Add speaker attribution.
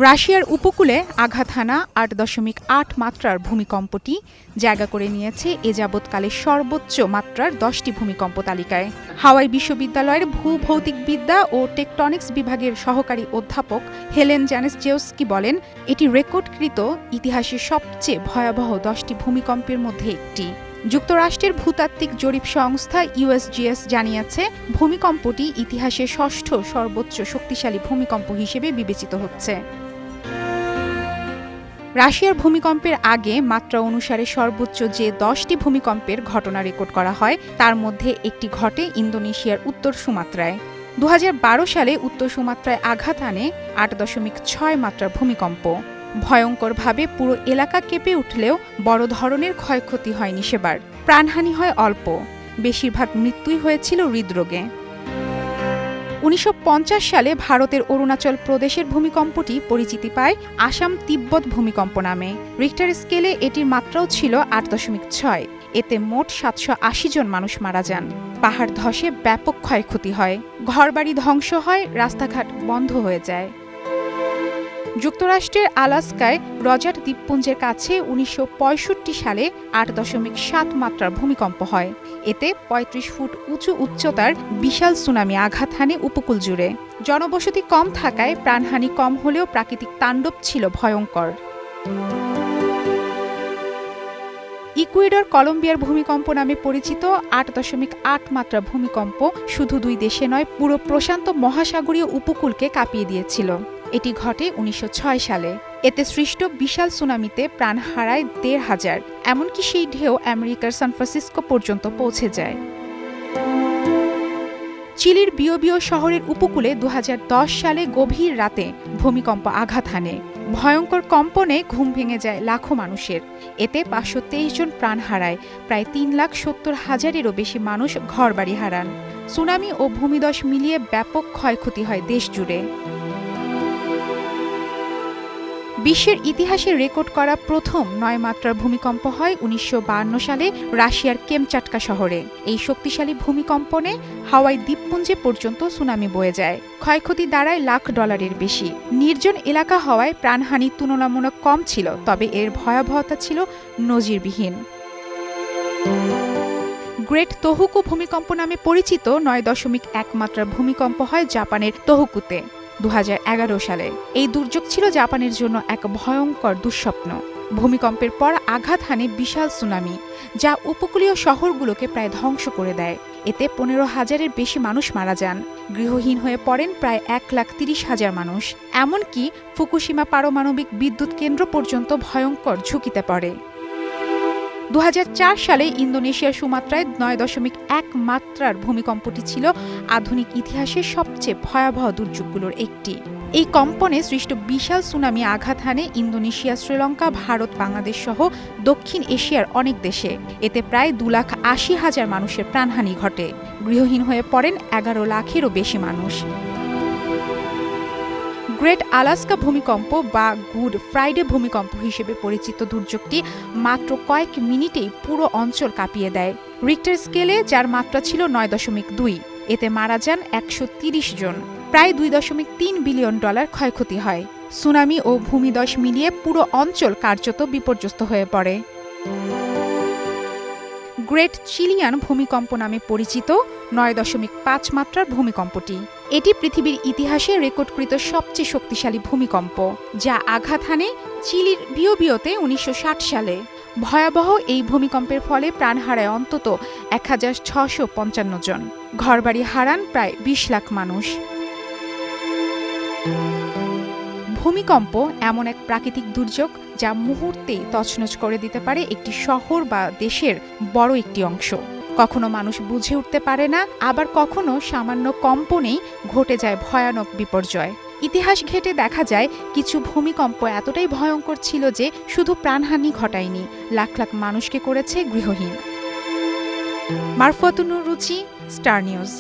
Speaker 1: রাশিয়ার উপকূলে আঘাত হানা ৮.৮ মাত্রার ভূমিকম্পটি জায়গা করে নিয়েছে এ যাবৎকালের সর্বোচ্চ মাত্রার ১০টি ভূমিকম্প তালিকায়। হাওয়াই বিশ্ববিদ্যালয়ের ভূভৌতিকবিদ্যা ও টেকটনিক্স বিভাগের সহকারী অধ্যাপক হেলেন জানেসজেউস্কি বলেন, এটি রেকর্ডকৃত ইতিহাসের সবচেয়ে ভয়াবহ ১০টি ভূমিকম্পের মধ্যে একটি। যুক্তরাষ্ট্রের ভূতাত্ত্বিক জরিপ সংস্থা ইউএসজিএস জানিয়েছে, ভূমিকম্পটি ইতিহাসের ষষ্ঠ সর্বোচ্চ শক্তিশালী ভূমিকম্প হিসেবে বিবেচিত হচ্ছে। রাশিয়ার ভূমিকম্পের আগে মাত্রা অনুসারে সর্বোচ্চ যে ১০টি ভূমিকম্পের ঘটনা রেকর্ড করা হয় তার মধ্যে একটি ঘটে ইন্দোনেশিয়ার উত্তর সুমাত্রায়। ২০১২ সালে উত্তর সুমাত্রায় আঘাত আনে ৮.৬ মাত্রার ভূমিকম্প। ভয়ঙ্করভাবে পুরো এলাকা কেঁপে উঠলেও বড় ধরনের ক্ষয়ক্ষতি হয়নি সেবার। প্রাণহানি হয় অল্প, বেশিরভাগ মৃত্যুই হয়েছিল হৃদরোগে। ১৯৫০ সালে ভারতের অরুণাচল প্রদেশের ভূমিকম্পটি পরিচিতি পায় আসাম তিব্বত ভূমিকম্প নামে। রিক্টার স্কেলে এটির মাত্রাও ছিল ৮.৬। এতে মোট ৭৮০ জন মানুষ মারা যান। পাহাড় ধসে ব্যাপক ক্ষয়ক্ষতি হয়, ঘরবাড়ি ধ্বংস হয়, রাস্তাঘাট বন্ধ হয়ে যায়। যুক্তরাষ্ট্রের আলাস্কায় রজার দ্বীপপুঞ্জের কাছে ১৯৬৫ সালে ৮.৭ মাত্রার ভূমিকম্প হয়। এতে ৩৫ ফুট উঁচু উচ্চতার বিশাল সুনামি আঘাত হানে উপকূল জুড়ে। জনবসতি কম থাকায় প্রাণহানি কম হলেও প্রাকৃতিক তাণ্ডব ছিল ভয়ঙ্কর। ইকুয়েডর কলম্বিয়ার ভূমিকম্প নামে পরিচিত ৮.৮ মাত্রা ভূমিকম্প শুধু দুই দেশে নয়, পুরো প্রশান্ত মহাসাগরীয় উপকূলকে কাঁপিয়ে দিয়েছিল। এটি ঘটে ১৯০৬ সালে। এতে সৃষ্ট বিশাল সুনামিতে প্রাণ হারায় ১৫০০। এমনকি সেই ঢেউ আমেরিকার সান ফ্রান্সিসকো পর্যন্ত পৌঁছে যায়। চিলির বিওবিও শহরের উপকূলে ২০১০ সালে গভীর রাতে ভূমিকম্প আঘাত হানে। ভয়ঙ্কর কম্পনে ঘুম ভেঙে যায় লাখো মানুষের। এতে ৫২৩ জন প্রাণ হারায়, প্রায় ৩,৭০,০০০-এরও বেশি মানুষ ঘরবাড়ি হারান। সুনামি ও ভূমিধস মিলিয়ে ব্যাপক ক্ষয়ক্ষতি হয় দেশ জুড়ে। বিশ্বের ইতিহাসে রেকর্ড করা প্রথম ৯ মাত্রার ভূমিকম্প হয় ১৯৫২ সালে রাশিয়ার কেমচাটকা শহরে। এই শক্তিশালী ভূমিকম্পনে হাওয়াই দ্বীপপুঞ্জে পর্যন্ত সুনামি বয়ে যায়। ক্ষয়ক্ষতি দাঁড়ায় লাখ ডলারের বেশি। নির্জন এলাকা হওয়ায় প্রাণহানি তুলনামূলক কম ছিল, তবে এর ভয়াবহতা ছিল নজিরবিহীন। গ্রেট তোহোকু ভূমিকম্প নামে পরিচিত ৯.১ মাত্রার ভূমিকম্প হয় জাপানের তোহোকুতে ২০১১ সালে। এই দুর্যোগ ছিল জাপানের জন্য এক ভয়ঙ্কর দুঃস্বপ্ন। ভূমিকম্পের পর আঘাত হানে বিশাল সুনামি, যা উপকূলীয় শহরগুলোকে প্রায় ধ্বংস করে দেয়। এতে ১৫,০০০-এর বেশি মানুষ মারা যান। গৃহহীন হয়ে পড়েন প্রায় ১,৩০,০০০ মানুষ। এমনকি ফুকুশিমা পারমাণবিক বিদ্যুৎ কেন্দ্র পর্যন্ত ভয়ঙ্কর ঝুঁকিতে পড়ে। ২০০৪ সালে ইন্দোনেশিয়ার সুমাত্রায় ৯.১ মাত্রার ভূমিকম্পটি ছিল আধুনিক ইতিহাসের সবচেয়ে ভয়াবহ দুর্যোগগুলোর একটি। এই কম্পনে সৃষ্ট বিশাল সুনামি আঘাত হানে ইন্দোনেশিয়া, শ্রীলঙ্কা, ভারত, বাংলাদেশ সহ দক্ষিণ এশিয়ার অনেক দেশে। এতে প্রায় ২,৮০,০০০ মানুষের প্রাণহানি ঘটে। গৃহহীন হয়ে পড়েন ১১ লাখেরও বেশি মানুষ। গ্রেট আলাস্কা ভূমিকম্প বা গুড ফ্রাইডে ভূমিকম্প হিসেবে পরিচিত দুর্যোগটি মাত্র কয়েক মিনিটেই পুরো অঞ্চল কাঁপিয়ে দেয়। রিক্টার স্কেলে যার মাত্রা ছিল ৯.২। এতে মারা যান ১৩০ জন। প্রায় $২.৩ বিলিয়ন ক্ষয়ক্ষতি হয়। সুনামি ও ভূমিধস মিলিয়ে পুরো অঞ্চল কার্যত বিপর্যস্ত হয়ে পড়ে। গ্রেট চিলিয়ান ভূমিকম্প নামে পরিচিত ৯.৫ মাত্রার ভূমিকম্পটি। এটি পৃথিবীর ইতিহাসে রেকর্ডকৃত সবচেয়ে শক্তিশালী ভূমিকম্প, যা আঘাত হানে চিলির বিওবিওতে ১৯৬০ সালে। ভয়াবহ এই ভূমিকম্পের ফলে প্রাণ হারায় অন্তত ১,৬৫৫ জন। ঘরবাড়ি হারান প্রায় ২০ লাখ মানুষ। ভূমিকম্প এমন এক প্রাকৃতিক দুর্যোগ যা মুহূর্তেই তছনছ করে দিতে পারে একটি শহর বা দেশের বড় একটি অংশ। কখনো মানুষ বুঝে উঠতে পারে না, আবার কখনো সামান্য কম্পনেই ঘটে যায় ভয়ানক বিপর্যয়। ইতিহাস ঘেঁটে দেখা যায় কিছু ভূমিকম্প এতটাই ভয়ঙ্কর ছিল যে শুধু প্রাণহানি ঘটায়নি, লাখ লাখ মানুষকে করেছে গৃহহীন। মারফুয়াতুন রুচি, স্টার নিউজ।